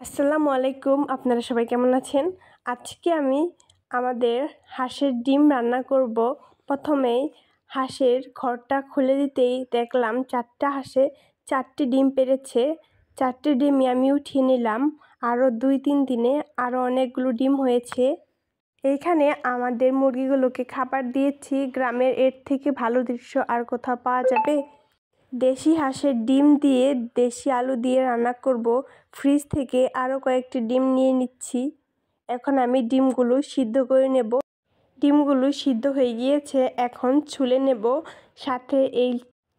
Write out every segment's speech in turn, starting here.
আসসালামু আলাইকুম। আপনারা সবাই কেমন আছেন? আজকে আমি আমাদের হাঁসের ডিম রান্না করব। প্রথমেই হাঁসের ঘরটা খুলে দিতেই দেখলাম 4টা হাঁসে 4টি ডিম পেড়েছে। 4টি ডিমই আমি উঠিয়ে নিলাম। আরও 2-3 দিনে আরও অনেকগুলো ডিম হয়েছে। এইখানে আমাদের মুরগিগুলোকে খাবার দিয়েছি। গ্রামের এর থেকে ভালো দৃশ্য আর কোথাও পাওয়া যাবে? দেশি হাঁসের ডিম দিয়ে দেশি আলু দিয়ে রান্না করব। ফ্রিজ থেকে আরও কয়েকটি ডিম নিয়ে নিচ্ছি। এখন আমি ডিমগুলো সিদ্ধ করে নেব। ডিমগুলো সিদ্ধ হয়ে গিয়েছে, এখন ছুলে নেব। সাথে এই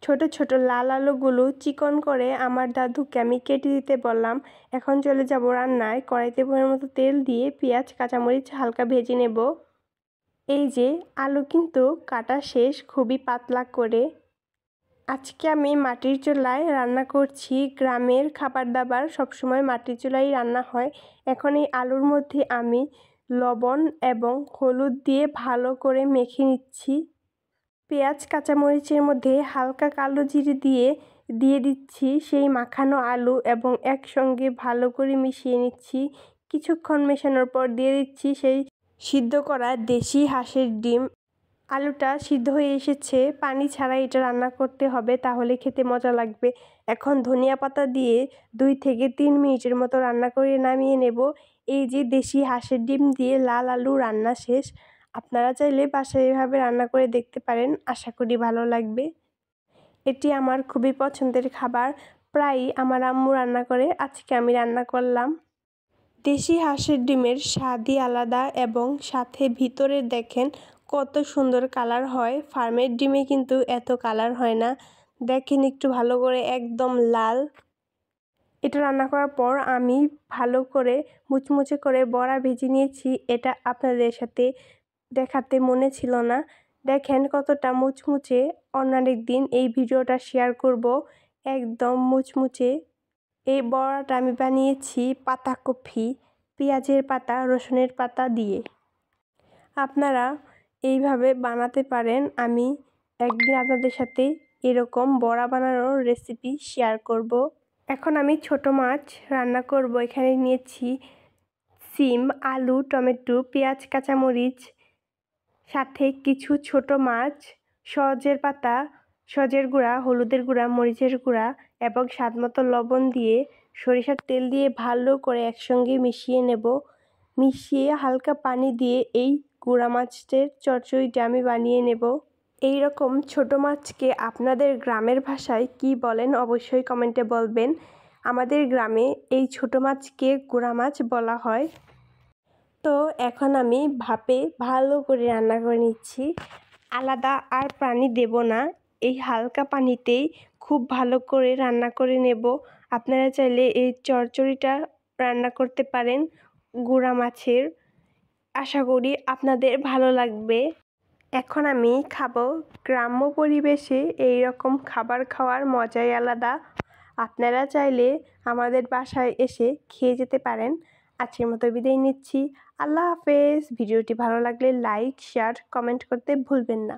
ছোট ছোট লাল আলুগুলো চিকন করে আমার দাদুকে আমি কেটে দিতে বললাম। এখন চলে যাব রান্নায়। কড়াইতে পরিমাণ মতো তেল দিয়ে পেঁয়াজ কাঁচামরিচ হালকা ভেজে নেব। এই যে আলু কিন্তু কাটা শেষ, খুবই পাতলা করে। আজকে আমি মাটির চুলায় রান্না করছি। গ্রামের খাবার দাবার সবসময় মাটির চুলায় রান্না হয়। এখন এই আলুর মধ্যে আমি লবণ এবং হলুদ দিয়ে ভালো করে মেখে নিচ্ছি। পেঁয়াজ কাঁচামরিচের মধ্যে হালকা কালো জিরে দিয়ে দিচ্ছি সেই মাখানো আলু এবং একসঙ্গে ভালো করে মিশিয়ে নিচ্ছি। কিছুক্ষণ মেশানোর পর দিয়ে দিচ্ছি সেই সিদ্ধ করা দেশি হাঁসের ডিম। আলুটা সিদ্ধ হয়ে এসেছে, পানি ছাড়া এটা রান্না করতে হবে, তাহলে খেতে মজা লাগবে। এখন ধনিয়া পাতা দিয়ে 2 থেকে 3 মিনিটের মতো রান্না করে নামিয়ে নেব। এই যে দেশি হাঁসের ডিম দিয়ে লাল আলু রান্না শেষ। আপনারা চাইলে বাসায় এভাবে রান্না করে দেখতে পারেন, আশা করি ভালো লাগবে। এটি আমার খুবই পছন্দের খাবার, প্রায়ই আমার আম্মু রান্না করে, আজকে আমি রান্না করলাম। দেশি হাঁসের ডিমের স্বাদই আলাদা এবং সাথে ভিতরে দেখেন কত সুন্দর কালার হয়। ফার্মের ডিমে কিন্তু এত কালার হয় না। দেখেন একটু ভালো করে একদম লাল। এটা রান্না করার পর আমি ভালো করে মুচমুচে করে বড়া ভেজে নিয়েছি। এটা আপনাদের সাথে দেখাতে মনে ছিল না। দেখেন কতটা মুচমুচে। অন্য আরেকদিন এই ভিডিওটা শেয়ার করব। একদম মুচমুচে। এই বড়াটা আমি বানিয়েছি পাতাকপি, পেঁয়াজের পাতা, রসুনের পাতা দিয়ে। আপনারা এইভাবে বানাতে পারেন। আমি একদিন আপনাদের সাথে এরকম বড়া বানানোর রেসিপি শেয়ার করব। এখন আমি ছোট মাছ রান্না করব। এখানে নিয়েছি সিম, আলু, টমেটো, পেঁয়াজ, কাঁচামরিচ, সাথে কিছু ছোট মাছ, সজের পাতা, সজের গুঁড়া, হলুদের গুঁড়া, মরিচের গুঁড়া এবং স্বাদমতো লবণ দিয়ে সরিষার তেল দিয়ে ভালো করে একসঙ্গে মিশিয়ে নেব। মিশিয়ে হালকা পানি দিয়ে এই গুঁড়া মাছের চচ্চড়িটা আমি বানিয়ে নেব। এই রকম ছোট মাছকে আপনাদের গ্রামের ভাষায় কি বলেন অবশ্যই কমেন্টে বলবেন। আমাদের গ্রামে এই ছোট মাছকে গুঁড়া মাছ বলা হয়। তো এখন আমি ভাপে ভালো করে রান্না করে নিচ্ছি। আলাদা আর পানি দেব না, এই হালকা পানিতেই খুব ভালো করে রান্না করে নেব। আপনারা চাইলে এই চচ্চড়িটা রান্না করতে পারেন গুঁড়া মাছের। আশা করি আপনাদের ভালো লাগবে। এখন আমি খাবো। গ্রাম্য পরিবেশে এই রকম খাবার খাওয়ার মজাই আলাদা। আপনারা চাইলে আমাদের বাসায় এসে খেয়ে যেতে পারেন। আজকের মতো বিদায় নিচ্ছি। আল্লাহ হাফেজ। ভিডিওটি ভালো লাগলে লাইক, শেয়ার, কমেন্ট করতে ভুলবেন না।